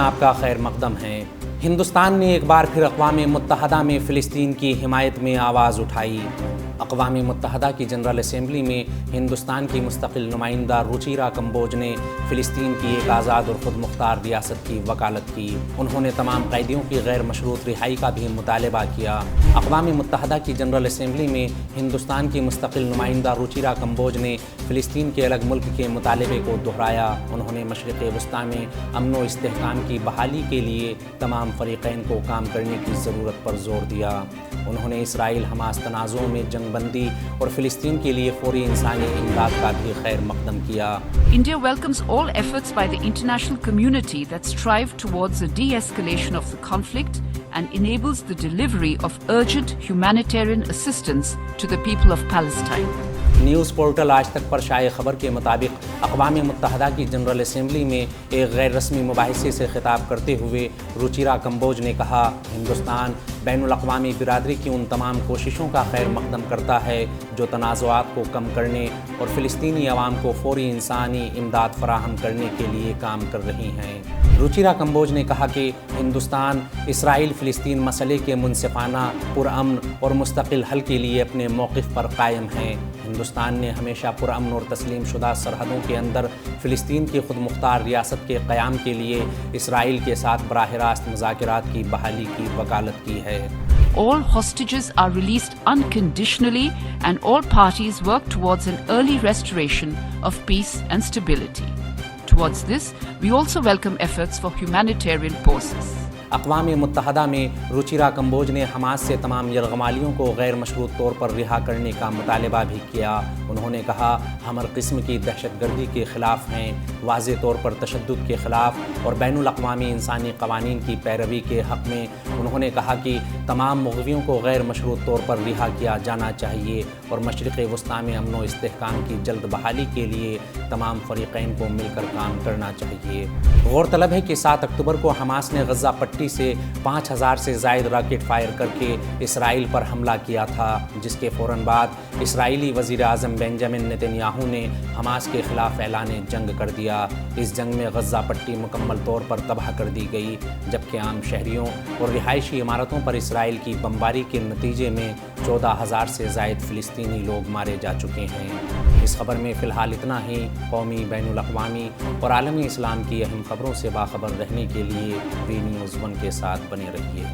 آپ کا خیر مقدم ہے۔ ہندوستان نے ایک بار پھر اقوام متحدہ میں فلسطین کی حمایت میں آواز اٹھائی۔ اقوام متحدہ کی جنرل اسمبلی میں ہندوستان کی مستقل نمائندہ روچیرا کمبوج نے فلسطین کی ایک آزاد اور خود مختار ریاست کی وکالت کی۔ انہوں نے تمام قیدیوں کی غیر مشروط رہائی کا بھی مطالبہ کیا۔ اقوام متحدہ کی جنرل اسمبلی میں ہندوستان کی مستقل نمائندہ روچیرا کمبوج نے فلسطین کے الگ ملک کے مطالبے کو دہرایا۔ انہوں نے مشرق وسطیٰ میں امن و استحکام کی بحالی کے لیے تمام فریقین کو کام کرنے کی ضرورت پر زور دیا۔ انہوں نے اسرائیل حماس تنازع میں جنگ بندی اور فلسطین کے لیے فوری انسانی امداد کا بھی خیر مقدم کیا۔ India welcomes all efforts by the international community that strive towards a de-escalation of the conflict and enables the delivery of urgent humanitarian assistance to the people of Palestine. News portal آج تک پر شائع خبر کے مطابق اقوام متحدہ کی general assembly میں ایک غیر رسمی مباحثے سے خطاب کرتے ہوئے روچیرا کمبوج نے کہا، ہندوستان بین الاقوامی برادری کی ان تمام کوششوں کا خیر مقدم کرتا ہے جو تنازعات کو کم کرنے اور فلسطینی عوام کو فوری انسانی امداد فراہم کرنے کے لیے کام کر رہی ہیں۔ روچیرا کمبوج نے کہا کہ ہندوستان اسرائیل فلسطین مسئلے کے منصفانہ، پرامن اور مستقل حل کے لیے اپنے موقف پر قائم ہے۔ ہندوستان نے ہمیشہ پرامن اور تسلیم شدہ سرحدوں کے اندر فلسطین کی خود مختار ریاست کے قیام کے لیے اسرائیل کے ساتھ براہ راست مذاکرات کی بحالی کی وکالت کی ہے۔ All hostages are released unconditionally and all parties work towards an early restoration of peace and stability. Towards this, we also welcome efforts for humanitarian pauses. اقوام متحدہ میں روچیرا کمبوج نے حماس سے تمام یرغمالیوں کو غیر مشروط طور پر رہا کرنے کا مطالبہ بھی کیا۔ انہوں نے کہا، ہم ہر قسم کی دہشت گردی کے خلاف ہیں، واضح طور پر تشدد کے خلاف اور بین الاقوامی انسانی قوانین کی پیروی کے حق میں۔ انہوں نے کہا کہ تمام مغویوں کو غیر مشروط طور پر رہا کیا جانا چاہیے اور مشرق وسطیٰ میں امن و استحکام کی جلد بحالی کے لیے تمام فریقین کو مل کر کام کرنا چاہیے۔ غور طلب ہے کہ 7 اکتوبر کو حماس نے غزہ پٹی سے 5000 سے زائد راکٹ فائر کر کے اسرائیل پر حملہ کیا تھا، جس کے فوراً بعد اسرائیلی وزیر اعظم بنجامن نیتن یاہو نے حماس کے خلاف اعلان جنگ کر دیا۔ اس جنگ میں غزہ پٹی مکمل طور پر تباہ کر دی گئی، جبکہ عام شہریوں اور رہائشی عمارتوں پر اسرائیل کی بمباری کے نتیجے میں 14000 سے زائد فلسطینی لوگ مارے جا چکے ہیں۔ اس خبر میں فی الحال اتنا ہی۔ قومی، بین الاقوامی اور عالمی اسلام کی اہم خبروں سے باخبر رہنے کے لیے وی نیوز 1 کے ساتھ بنے رہیے۔